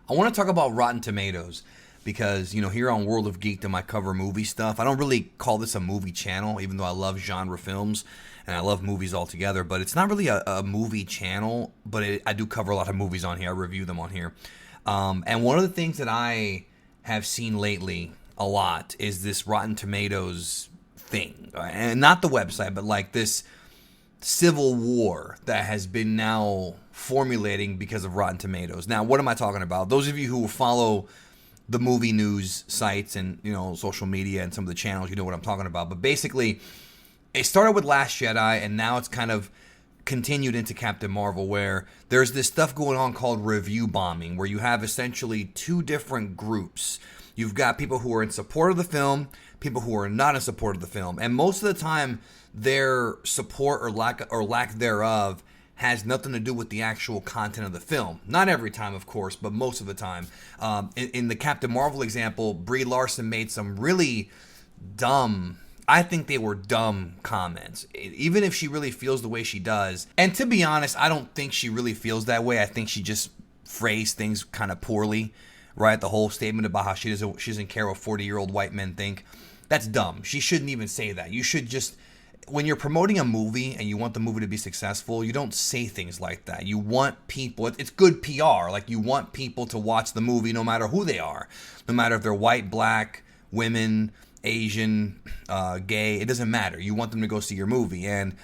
I want to talk about Rotten Tomatoes because, here on World of Geekdom, I cover movie stuff. I don't really call this a movie channel, even though I love genre films and I love movies altogether. But it's not really a movie channel, but I do cover a lot of movies on here. I review them on here. And one of the things that I have seen lately a lot is this Rotten Tomatoes thing. And not the website, but like this civil war that has been now formulating because of Rotten Tomatoes. Now, what am I talking about? Those of you who follow the movie news sites and, social media and some of the channels, you know what I'm talking about. But basically, it started with Last Jedi, and now it's kind of continued into Captain Marvel, where there's this stuff going on called review bombing, where you have essentially two different groups. You've got people who are in support of the film, people who are not in support of the film. And most of the time, their support or lack thereof has nothing to do with the actual content of the film. Not every time, of course, but most of the time. In the Captain Marvel example, Brie Larson made some really dumb, I think they were dumb comments, even if she really feels the way she does. And to be honest, I don't think she really feels that way. I think she just phrased things kind of poorly, right? The whole statement about how she doesn't care what 40-year-old white men think. That's dumb. She shouldn't even say that. You should just, when you're promoting a movie and you want the movie to be successful, you don't say things like that. You want people, it's good PR. Like, you want people to watch the movie no matter who they are. No matter if they're white, black, women, Asian, gay, it doesn't matter. You want them to go see your movie. And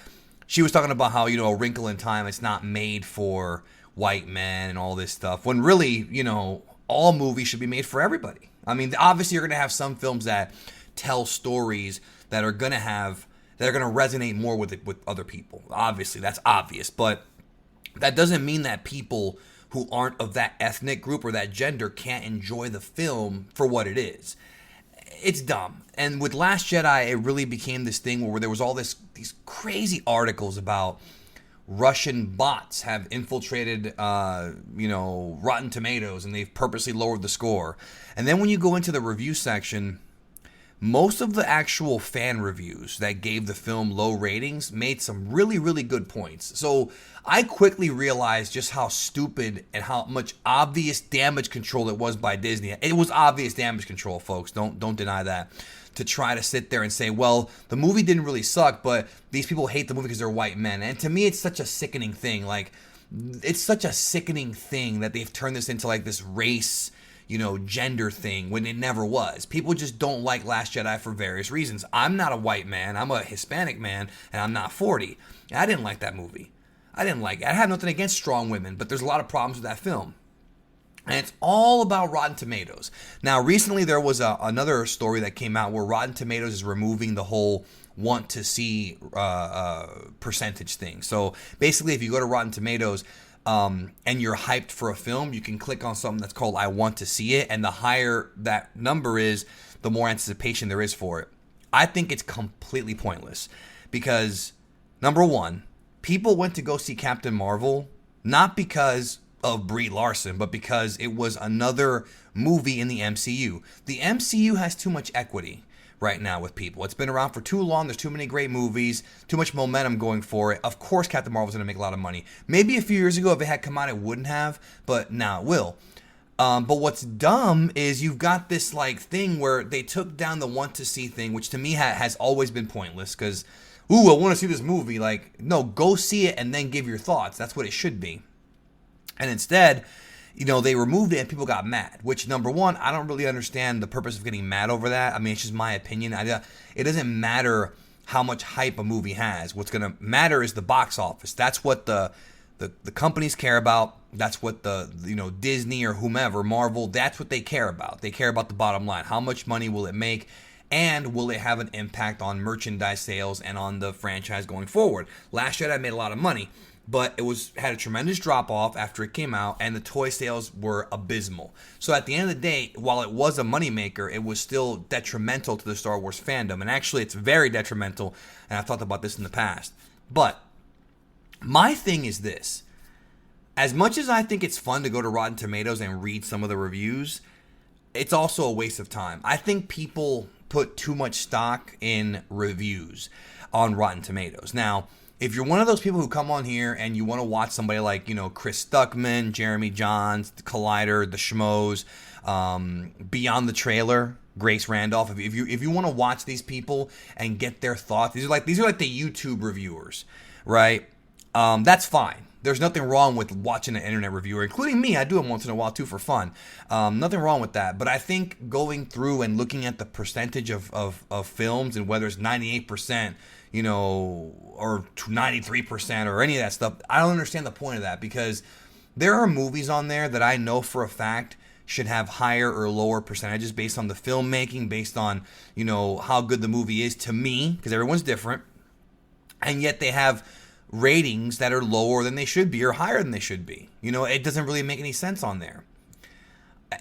she was talking about how, A Wrinkle in Time, it's not made for white men and all this stuff. When really, all movies should be made for everybody. I mean, obviously you're going to have some films that tell stories that are going to resonate more with other people. Obviously, that's obvious, but that doesn't mean that people who aren't of that ethnic group or that gender can't enjoy the film for what it is. It's dumb. And with Last Jedi, it really became this thing where there was all these crazy articles about Russian bots have infiltrated, Rotten Tomatoes, and they've purposely lowered the score. And then when you go into the review section, most of the actual fan reviews that gave the film low ratings made some really, really good points. So I quickly realized just how stupid and how much obvious damage control it was by Disney. It was obvious damage control, folks. Don't deny that. To try to sit there and say, well, the movie didn't really suck, but these people hate the movie because they're white men. And to me, it's such a sickening thing. Like, it's such a sickening thing that they've turned this into like this race, gender thing when it never was. People just don't like Last Jedi for various reasons. I'm not a white man. I'm a Hispanic man, and I'm not 40. I didn't like that movie. I didn't like it. I have nothing against strong women, but there's a lot of problems with that film. And it's all about Rotten Tomatoes. Now, recently there was another story that came out where Rotten Tomatoes is removing the whole want to see percentage thing. So basically, if you go to Rotten Tomatoes, and you're hyped for a film, you can click on something that's called I want to see it, and the higher that number is, the more anticipation there is for it. I think it's completely pointless because, number one, people went to go see Captain Marvel not because of Brie Larson, but because it was another movie in the MCU. The MCU has too much equity right now with people. It's been around for too long. There's too many great movies, too much momentum going for it. Of course, Captain Marvel's going to make a lot of money. Maybe a few years ago, if it had come out, it wouldn't have, but now it will. But what's dumb is you've got this like thing where they took down the want to see thing, which to me has always been pointless because, I want to see this movie. Like, no, go see it and then give your thoughts. That's what it should be. And instead, they removed it and people got mad, which, number one, I don't really understand the purpose of getting mad over that. I mean, it's just my opinion. It doesn't matter how much hype a movie has. What's going to matter is the box office. That's what the companies care about. That's what the Disney or whomever, Marvel, that's what they care about. They care about the bottom line. How much money will it make? And will it have an impact on merchandise sales and on the franchise going forward? Last Jedi made a lot of money, but it had a tremendous drop-off after it came out, and the toy sales were abysmal. So at the end of the day, while it was a moneymaker, it was still detrimental to the Star Wars fandom. And actually, it's very detrimental, and I've talked about this in the past. But my thing is this. As much as I think it's fun to go to Rotten Tomatoes and read some of the reviews, it's also a waste of time. I think people put too much stock in reviews on Rotten Tomatoes. Now, if you're one of those people who come on here and you want to watch somebody like, Chris Stuckman, Jeremy Johns, the Collider, the Schmoes, Beyond the Trailer, Grace Randolph, if you want to watch these people and get their thoughts, these are like the YouTube reviewers, right? That's fine. There's nothing wrong with watching an internet reviewer, including me. I do them once in a while too for fun. Nothing wrong with that. But I think going through and looking at the percentage of films and whether it's 98%, or 93% or any of that stuff, I don't understand the point of that, because there are movies on there that I know for a fact should have higher or lower percentages based on the filmmaking, based on, how good the movie is to me, because everyone's different. And yet they have ratings that are lower than they should be or higher than they should be. It doesn't really make any sense on there.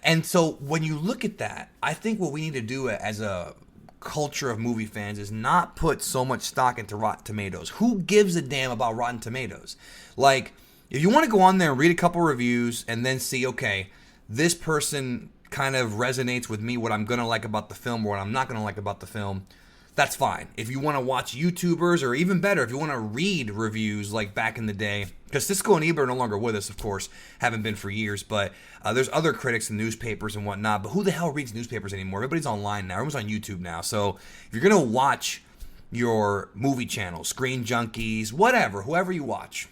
And so when you look at that, I think what we need to do as a culture of movie fans is not put so much stock into Rotten Tomatoes. Who gives a damn about Rotten Tomatoes? Like, if you want to go on there and read a couple reviews and then see, okay, this person kind of resonates with me, what I'm going to like about the film or what I'm not going to like about the film, that's fine. If you want to watch YouTubers, or even better, if you want to read reviews like back in the day, because Siskel and Ebert are no longer with us, of course, haven't been for years, but there's other critics and newspapers and whatnot, but who the hell reads newspapers anymore? Everybody's online now. Everyone's on YouTube now. So if you're going to watch your movie channel, Screen Junkies, whatever, whoever you watch,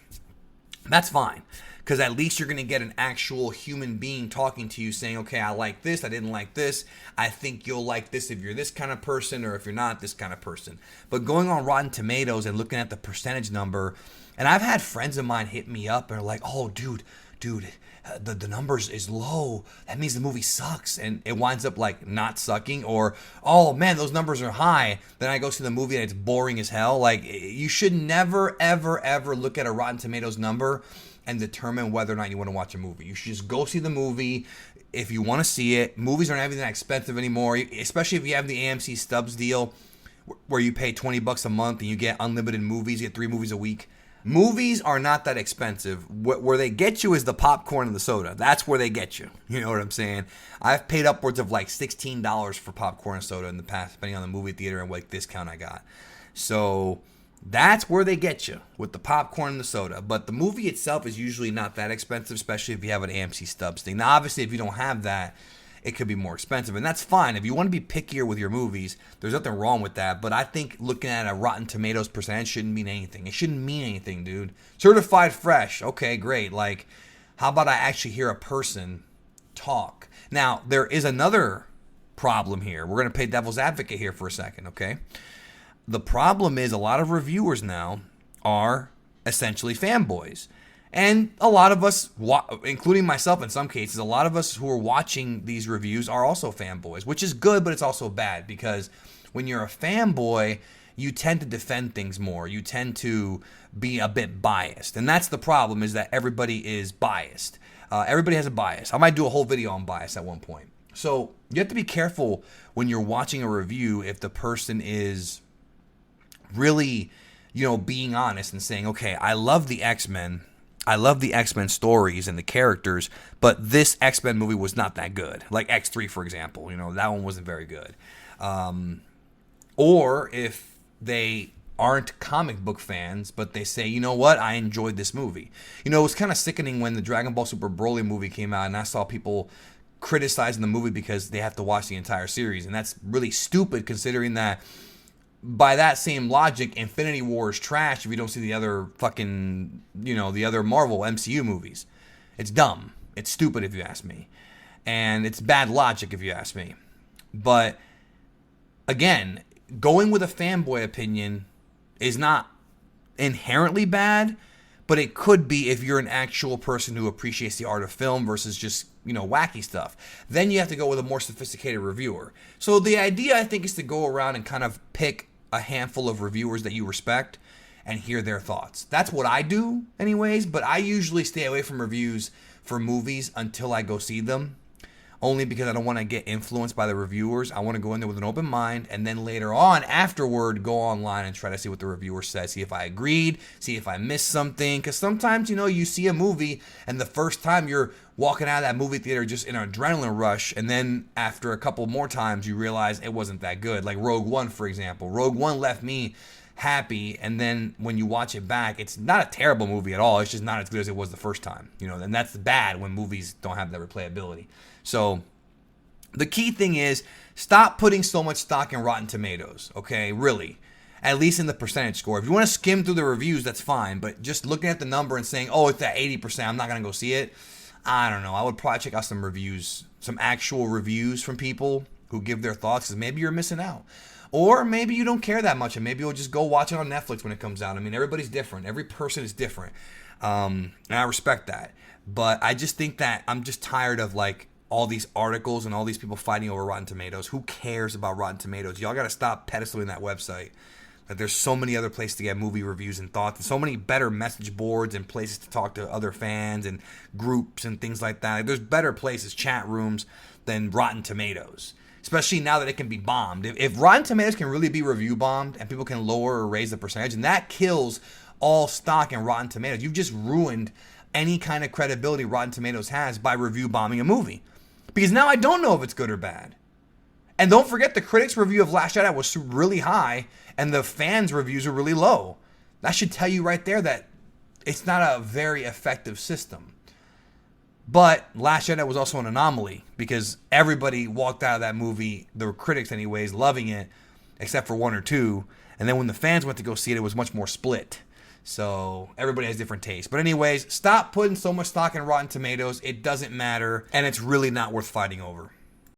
that's fine. Because at least you're going to get an actual human being talking to you saying, okay, I like this, I didn't like this, I think you'll like this if you're this kind of person, or if you're not this kind of person. But going on Rotten Tomatoes and looking at the percentage number, and I've had friends of mine hit me up and are like, oh, dude, the numbers is low. That means the movie sucks. And it winds up like not sucking, or, oh man, those numbers are high. Then I go see the movie and it's boring as hell. Like, you should never, ever, ever look at a Rotten Tomatoes number and determine whether or not you want to watch a movie. You should just go see the movie if you want to see it. Movies aren't even that expensive anymore, especially if you have the AMC Stubs deal where you pay $20 a month and you get unlimited movies. You get 3 movies a week. Movies are not that expensive. Where they get you is the popcorn and the soda. That's where they get you. You know what I'm saying? I've paid upwards of like $16 for popcorn and soda in the past, depending on the movie theater and what discount I got. So that's where they get you, with the popcorn and the soda. But the movie itself is usually not that expensive, especially if you have an AMC Stubs thing. Now, obviously, if you don't have that, it could be more expensive, and that's fine. If you want to be pickier with your movies, there's nothing wrong with that. But I think looking at a Rotten Tomatoes percentage shouldn't mean anything. It shouldn't mean anything, dude. Certified fresh, okay, great. Like, how about I actually hear a person talk? Now, there is another problem here. We're going to play devil's advocate here for a second, okay? The problem is a lot of reviewers now are essentially fanboys. And a lot of us, including myself in some cases, a lot of us who are watching these reviews are also fanboys, which is good, but it's also bad, because when you're a fanboy, you tend to defend things more. You tend to be a bit biased. And that's the problem, is that everybody is biased. Everybody has a bias. I might do a whole video on bias at one point. So you have to be careful when you're watching a review if the person is really, being honest and saying, okay, I love the X-Men. I love the X-Men stories and the characters, but this X-Men movie was not that good. Like X3, for example, that one wasn't very good. Or if they aren't comic book fans, but they say, you know what, I enjoyed this movie. It was kind of sickening when the Dragon Ball Super Broly movie came out, and I saw people criticizing the movie because they have to watch the entire series, and that's really stupid, considering that by that same logic, Infinity War is trash if you don't see the other fucking, the other Marvel MCU movies. It's dumb. It's stupid if you ask me. And it's bad logic if you ask me. But, again, going with a fanboy opinion is not inherently bad, but it could be if you're an actual person who appreciates the art of film versus just, wacky stuff. Then you have to go with a more sophisticated reviewer. So the idea, I think, is to go around and kind of pick a handful of reviewers that you respect and hear their thoughts. That's what I do anyways, but I usually stay away from reviews for movies until I go see them, only because I don't want to get influenced by the reviewers. I want to go in there with an open mind, and then later on, afterward, go online and try to see what the reviewer says, see if I agreed, see if I missed something, because sometimes, you see a movie, and the first time you're walking out of that movie theater just in an adrenaline rush, and then after a couple more times, you realize it wasn't that good. Like Rogue One, for example. Rogue One left me happy, and then when you watch it back, it's not a terrible movie at all. It's just not as good as it was the first time, and that's bad when movies don't have that replayability. So the key thing is stop putting so much stock in Rotten Tomatoes, okay? Really. At least in the percentage score. If you want to skim through the reviews, that's fine, but just looking at the number and saying, oh, it's at 80%, I'm not going to go see it, I don't know. I would probably check out some reviews, some actual reviews from people who give their thoughts, because maybe you're missing out. Or maybe you don't care that much, and maybe you'll just go watch it on Netflix when it comes out. I mean, everybody's different. Every person is different. And I respect that. But I just think that I'm just tired of, like, all these articles and all these people fighting over Rotten Tomatoes. Who cares about Rotten Tomatoes? Y'all got to stop pedestaling that website. Like, there's so many other places to get movie reviews and thoughts, and so many better message boards and places to talk to other fans and groups and things like that. Like, there's better places, chat rooms, than Rotten Tomatoes. Especially now that it can be bombed. If Rotten Tomatoes can really be review bombed and people can lower or raise the percentage, and that kills all stock in Rotten Tomatoes. You've just ruined any kind of credibility Rotten Tomatoes has by review bombing a movie. Because now I don't know if it's good or bad. And don't forget, the critics' review of Last Jedi was really high, and the fans' reviews are really low. That should tell you right there that it's not a very effective system. But Last Jedi was also an anomaly, because everybody walked out of that movie, the critics anyways, loving it, except for one or two. And then when the fans went to go see it, it was much more split. So everybody has different tastes. But anyways, stop putting so much stock in Rotten Tomatoes. It doesn't matter, and it's really not worth fighting over.